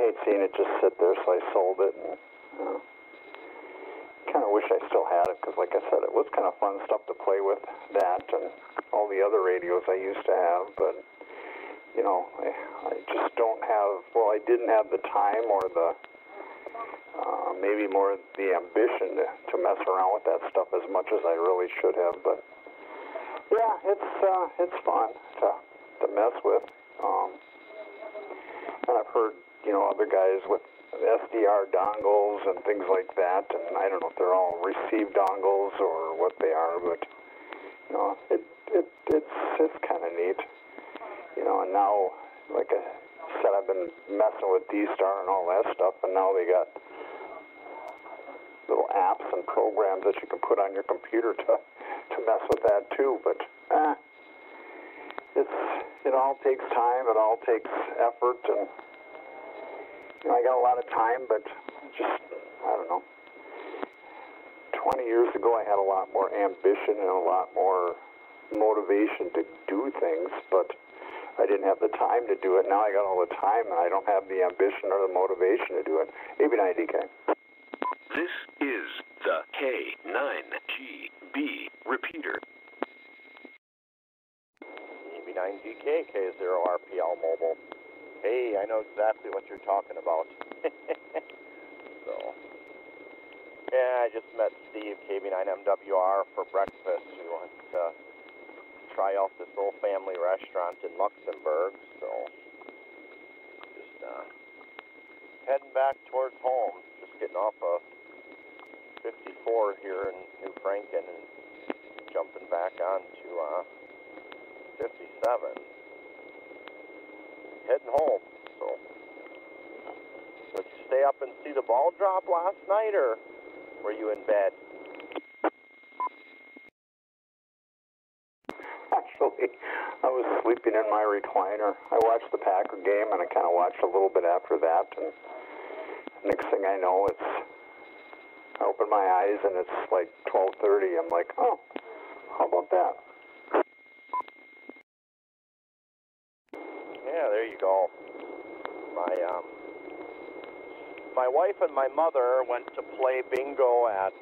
hate seeing it just sit there, so I sold it. And, kind of wish I still had it, because like I said, it was kind of fun stuff to play with, that and all the other radios I used to have, but, you know, I just don't have, well, I didn't have the time or the, maybe more the ambition to mess around with that stuff as much as I really should have, but, yeah, it's fun to mess with, and I've heard, you know, other guys with SDR dongles and things like that, and I don't know if they're all receive dongles or what they are, but you know, it's kind of neat, you know. And now, like I said, I've been messing with D-Star and all that stuff, and now they got little apps and programs that you can put on your computer to mess with that too. But it all takes time, it all takes effort, and you know, I got a lot of time, but just, I don't know. 20 years ago, I had a lot more ambition and a lot more motivation to do things, but I didn't have the time to do it. Now I got all the time, and I don't have the ambition or the motivation to do it. AB9DK. This is the K9GB repeater. AB9DK, K0RPL Mobile. Hey, I know exactly what you're talking about. So, yeah, I just met Steve, KB9MWR, for breakfast. We went to try out this old family restaurant in Luxembourg. So, just heading back towards home. Just getting off of 54 here in New Franken and jumping back on to 57. Heading home, so. Did you stay up and see the ball drop last night, or were you in bed? Actually, I was sleeping in my recliner. I watched the Packer game, and I kind of watched a little bit after that, and next thing I know, I open my eyes, and it's like 12:30. I'm like, oh, how about that? Yeah, there you go. My wife and my mother went to play bingo at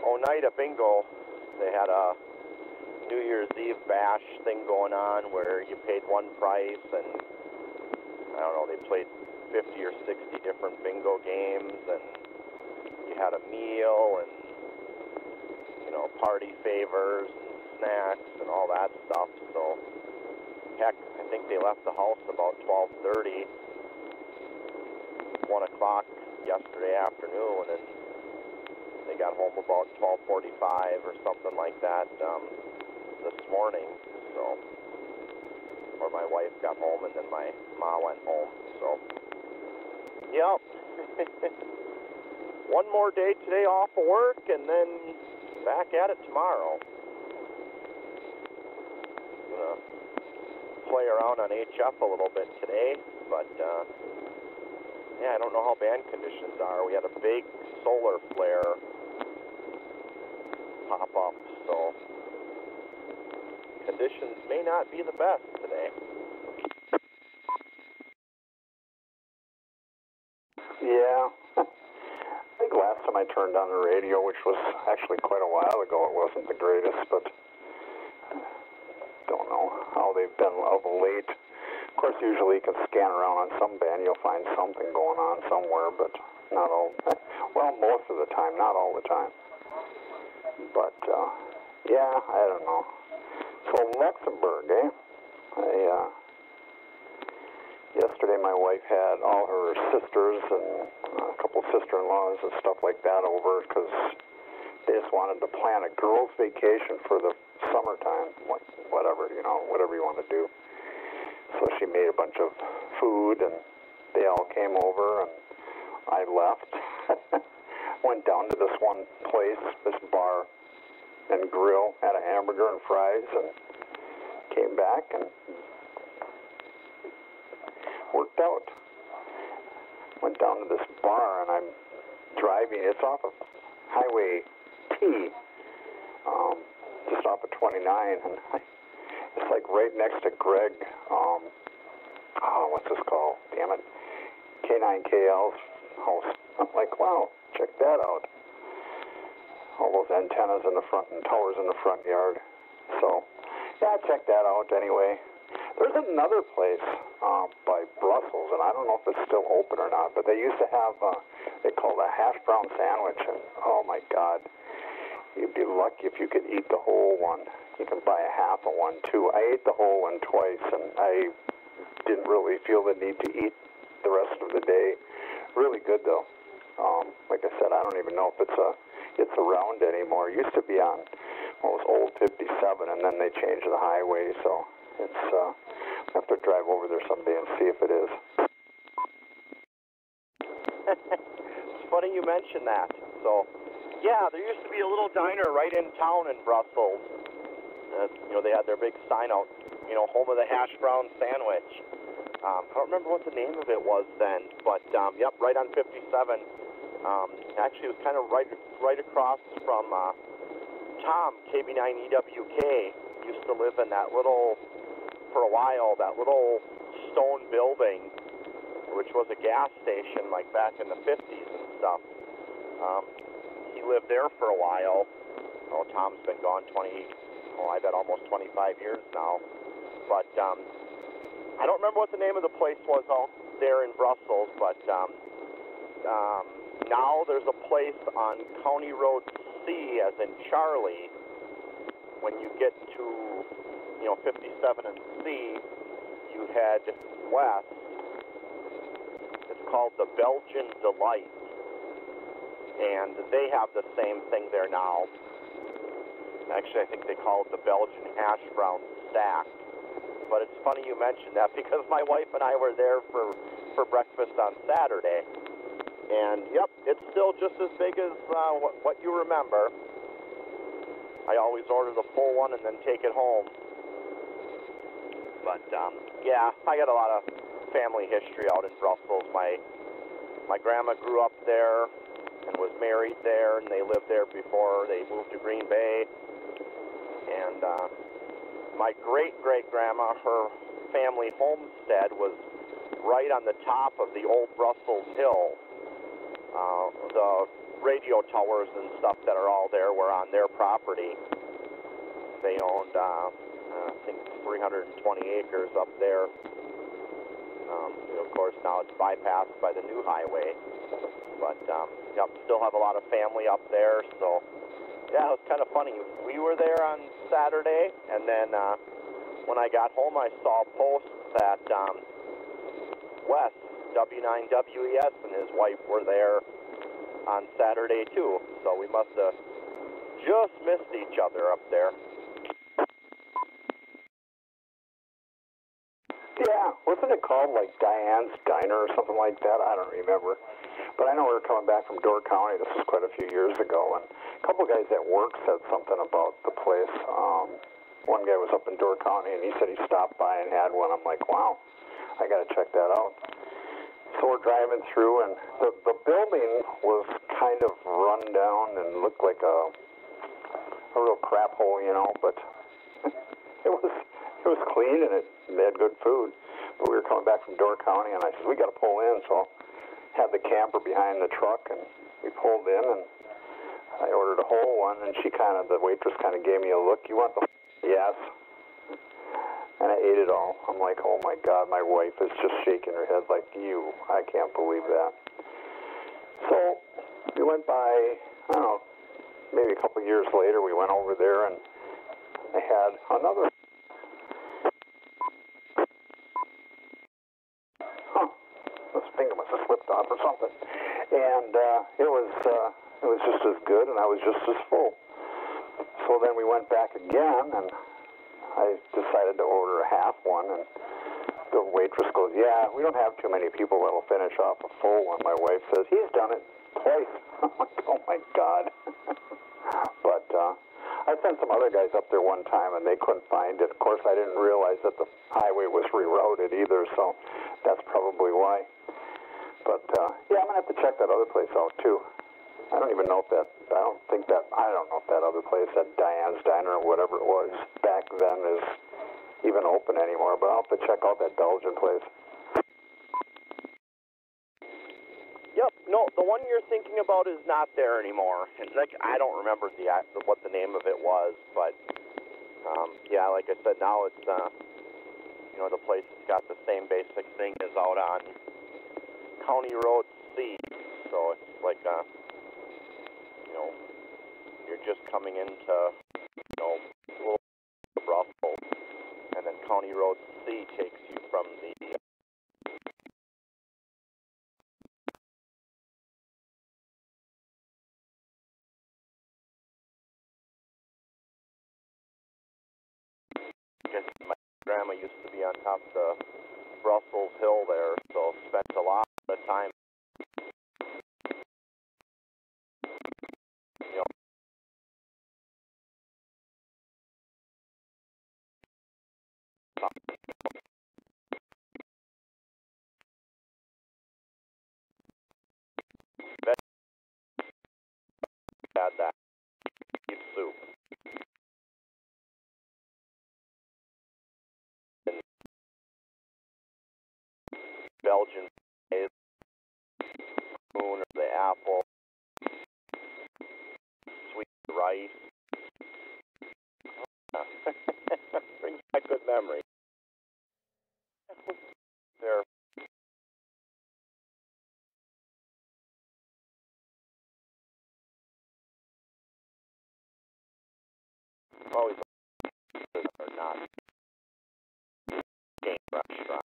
Oneida Bingo. They had a New Year's Eve bash thing going on where you paid one price, and I don't know, they played 50 or 60 different bingo games, and you had a meal and, you know, party favors and snacks and all that stuff. So heck, I think they left the house about 12:30, 1 o'clock yesterday afternoon, and they got home about 12:45 or something like that this morning. So, or my wife got home, and then my ma went home. So, yep. One more day today off of work, and then back at it tomorrow. Gonna play around on HF a little bit today, but yeah, I don't know how band conditions are. We had a big solar flare pop up, so conditions may not be the best today. Yeah. I think last time I turned on the radio, which was actually quite a while ago, it wasn't the greatest, but don't know how they've been of late. Of course, usually you can scan around on some band, you'll find something going on somewhere, but not all. Well, most of the time, not all the time. But, yeah, I don't know. So, Luxembourg, eh? Yesterday my wife had all her sisters and a couple sister-in-laws and stuff like that over because they just wanted to plan a girls' vacation for the summertime, whatever, you know, whatever you want to do. So she made a bunch of food, and they all came over, and I left. Went down to this one place, this bar and grill, had a hamburger and fries, and came back and worked out. Went down to this bar, and I'm driving. It's off of Highway T, just off of 29, and it's like right next to Greg. what's this called? Damn it. K9KL's house. I'm like, wow, check that out. All those antennas in the front and towers in the front yard. So, yeah, check that out anyway. There's another place by Brussels, and I don't know if it's still open or not, but they used to have, they called a hash brown sandwich, and oh my God, you'd be lucky if you could eat the whole one. You can buy a half of one, too. I ate the whole one twice, and I didn't really feel the need to eat the rest of the day. Really good, though. Like I said, I don't even know if it's around anymore. It used to be on what was old 57, and then they changed the highway, so it's I have to drive over there someday and see if it is. It's funny you mention that. So, yeah, there used to be a little diner right in town in Brussels. You know, they had their big sign out, you know, home of the hash brown sandwich. I don't remember what the name of it was then, but yep, right on 57. Actually, it was kind of right across from Tom, KB9EWK, used to live in that little, for a while, that little stone building, which was a gas station, like back in the 50s and stuff. He lived there for a while. Oh, Tom's been gone I bet almost 25 years now. But I don't remember what the name of the place was out there in Brussels, but now there's a place on County Road C, as in Charlie. When you get to, you know, 57 and C, you head west. It's called the Belgian Delight, and they have the same thing there now. Actually, I think they call it the Belgian hash brown stack. But it's funny you mentioned that, because my wife and I were there for breakfast on Saturday. And, yep, it's still just as big as what you remember. I always order the full one and then take it home. But, yeah, I got a lot of family history out in Brussels. My grandma grew up there and was married there, and they lived there before they moved to Green Bay. And my great-great-grandma, her family homestead was right on the top of the old Brussels Hill. The radio towers and stuff that are all there were on their property. They owned, I think, 320 acres up there. Of course, now it's bypassed by the new highway. But, yep, still have a lot of family up there, so, yeah, it was kind of funny. We were there on Saturday, and then when I got home, I saw a post that Wes, W9WES, and his wife were there on Saturday, too. So we must have just missed each other up there. Yeah, wasn't it called, like, Diane's Diner or something like that? I don't remember. But I know we were coming back from Door County. This was quite a few years ago, and a couple guys at work said something about the place. One guy was up in Door County, and he said he stopped by and had one. I'm like, wow, I got to check that out. So we're driving through, and the building was kind of run down and looked like a real crap hole, you know, but it was clean, and they had good food. But we were coming back from Door County, and I said, we got to pull in, so had the camper behind the truck, and we pulled in, and I ordered a whole one, and the waitress kind of gave me a look. You want the yes? And I ate it all. I'm like, oh my God, my wife is just shaking her head like, I can't believe that. So we went by, I don't know, maybe a couple years later, we went over there, and I had another. This finger must have slipped off or something. And it was just as good, and I was just as full. So then we went back again, and I decided to order a half one, and the waitress goes, yeah, we don't have too many people that'll finish off a full one. My wife says, he's done it twice. I'm like, oh my God. But I sent some other guys up there one time, and they couldn't find it. Of course, I didn't realize that the highway was rerouted either, so that's probably why. But, yeah, I'm going to have to check that other place out, too. I don't even know if I don't know if that other place, that Diane's Diner or whatever it was back then, is even open anymore, but I'll have to check out that Belgian place. No, the one you're thinking about is not there anymore. It's like, I don't remember what the name of it was, but yeah, like I said, now it's you know, the place has got the same basic thing as out on County Road C. So it's like you know, you're just coming into, you know, Brussels, and then County Road C takes you from the my grandma used to be on top of the Brussels Hill there, so spent a lot of time, you know, had that beef soup. And Belgian spoon or the apple, sweet rice. Brings back good memories. There. Always are not game restaurant.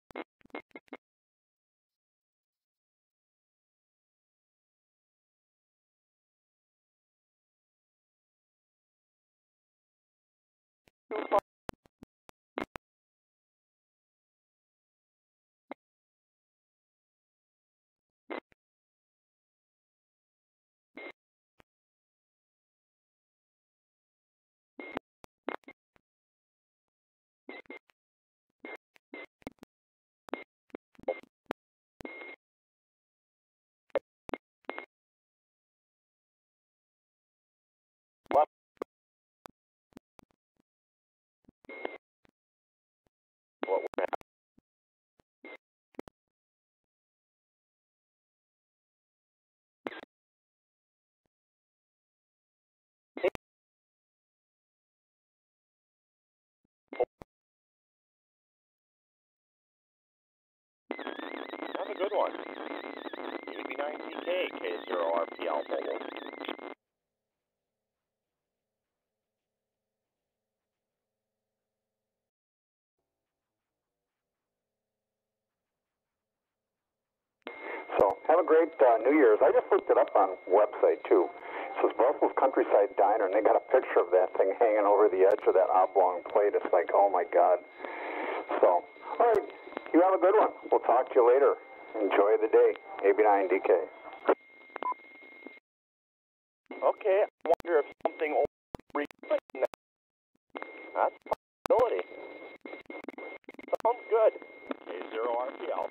What we're Have a good one. AB9TK, K0RPL mobile. So have a great New Year's. I just looked it up on website too. It says Brussels Countryside Diner, and they got a picture of that thing hanging over the edge of that oblong plate. It's like, oh my God. So, all right, you have a good one. We'll talk to you later. Enjoy the day. AB9DK. Okay, I wonder if something over. That's a possibility. Sounds good. K0RPL.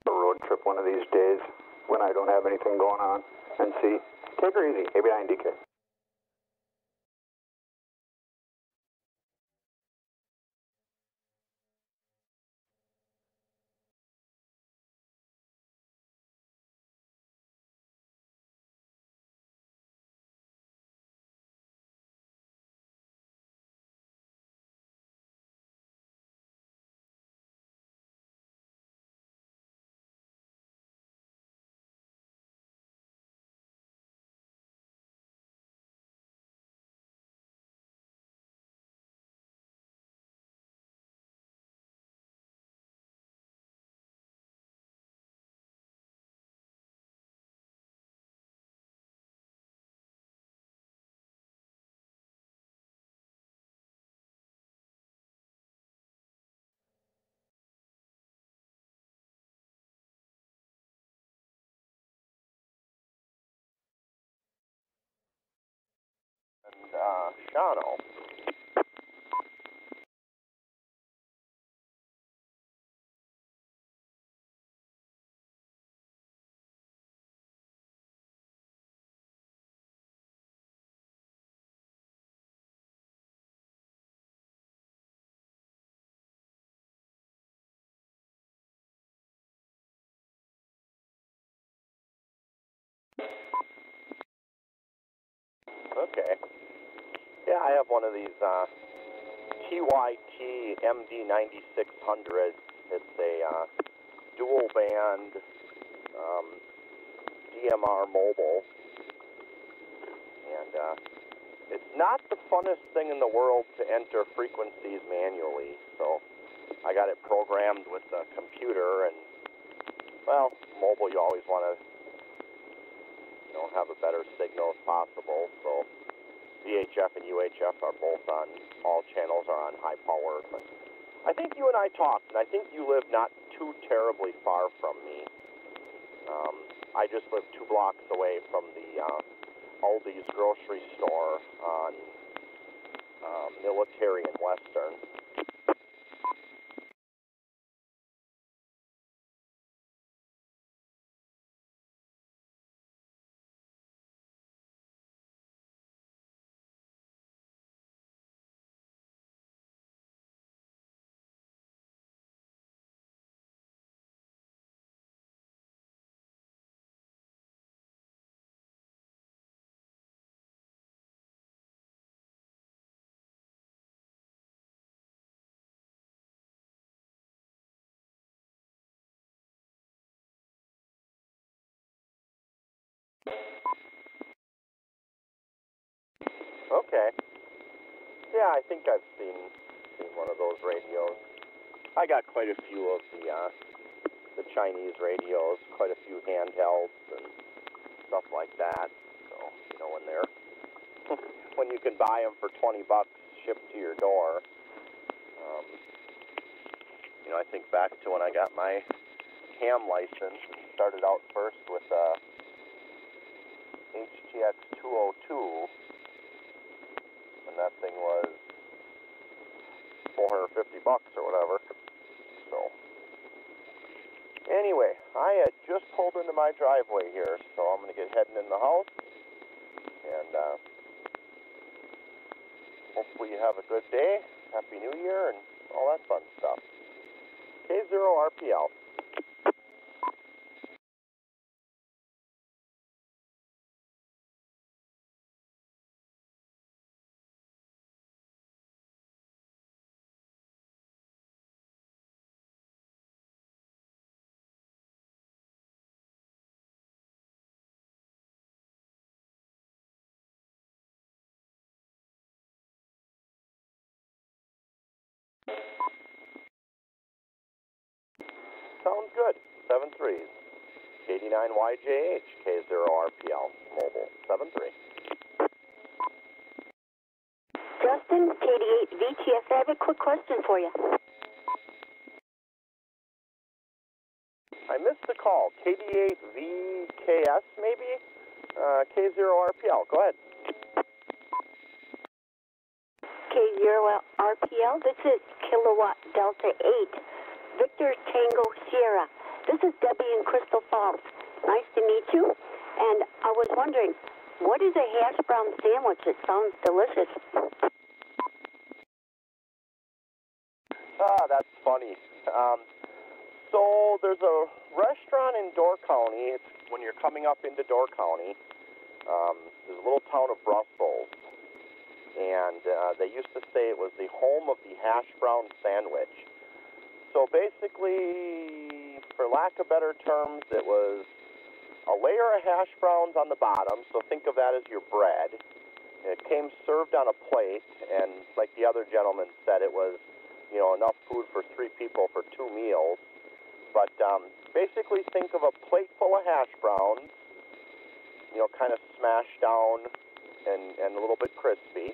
A road trip one of these days when I don't have anything going on. And see, take her easy. AB9DK. And, Shano. Okay. Yeah, I have one of these TYT MD9600. It's a dual band DMR mobile, and it's not the funnest thing in the world to enter frequencies manually. So I got it programmed with the computer, and well, mobile you always want to have a better signal if possible. So VHF and UHF are both on, all channels are on high power. But I think you and I talked, and I think you live not too terribly far from me. I just live 2 blocks away from the Aldi's grocery store on Military and Western. Okay. Yeah, I think I've seen one of those radios. I got quite a few of the Chinese radios, quite a few handhelds and stuff like that. So, when you can buy them for $20 shipped to your door. I think back to when I got my ham license. Started out first with HTX 202. And that thing was $450 or whatever. So, anyway, I had just pulled into my driveway here, so I'm going to get heading in the house. And hopefully you have a good day, Happy New Year, and all that fun stuff. K0RPL. Sounds good. 7-3s. 89YJH, K0RPL, mobile, 7-3. Justin, KD8VTF, I have a quick question for you. I missed the call. KD8VKS, maybe? K0RPL, go ahead. K0RPL, this is Kilowatt Delta 8, Victor Tango Sierra. This is Debbie in Crystal Falls. Nice to meet you. And I was wondering, what is a hash brown sandwich? It sounds delicious. That's funny. So there's a restaurant in Door County. It's when you're coming up into Door County. There's a little town of Brussels. And they used to say it was the home of the hash brown sandwich. So basically, for lack of better terms, it was a layer of hash browns on the bottom. So think of that as your bread. It came served on a plate, and like the other gentleman said, it was enough food for 3 people for 2 meals. But basically, think of a plate full of hash browns, kind of smashed down and a little bit crispy.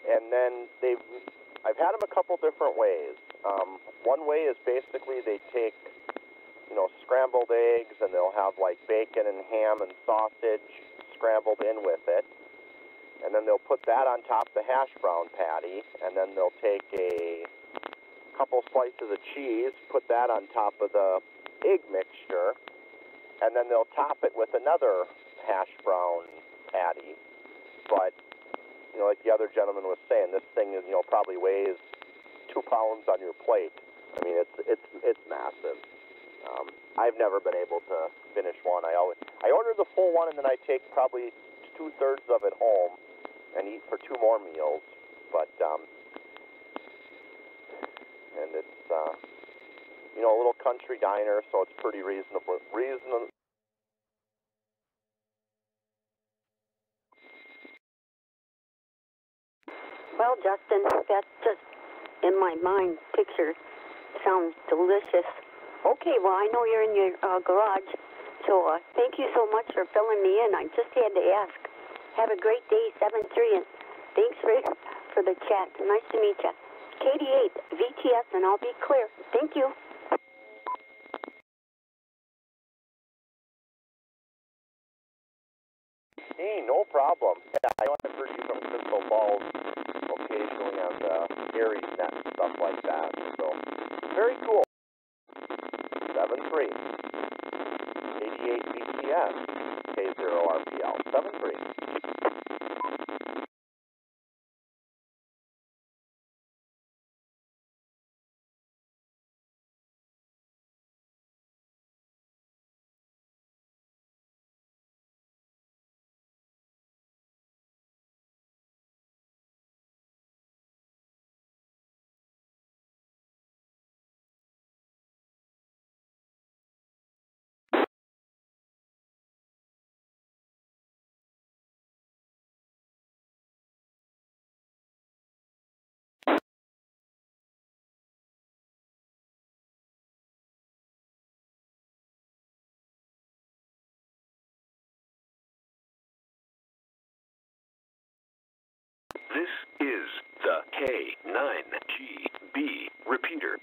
And then I've had them a couple different ways. One way is basically they take, scrambled eggs, and they'll have like bacon and ham and sausage scrambled in with it. And then they'll put that on top of the hash brown patty, and then they'll take a couple slices of cheese, put that on top of the egg mixture, and then they'll top it with another hash brown patty. But, like the other gentleman was saying, this thing is, probably weighs 2 pounds on your plate. I mean, it's massive. I've never been able to finish one. I order the full one, and then I take probably 2/3 of it home and eat for 2 more meals. But and it's you know, a little country diner, so it's pretty reasonable. Well, Justin, that's just in my mind picture. Sounds delicious. Okay, well, I know you're in your garage, so thank you so much for filling me in. I just had to ask. Have a great day, 7-3, and thanks for the chat. Nice to meet you. KD8, VTS, and I'll be clear. Thank you. Hey, no problem. Yeah, I know I've heard you from Crystal Falls occasionally on the Aries net and stuff like that. So, very cool. 7-3. 88 BTS. K0 RPL. 7-3. This is the K9GB repeater.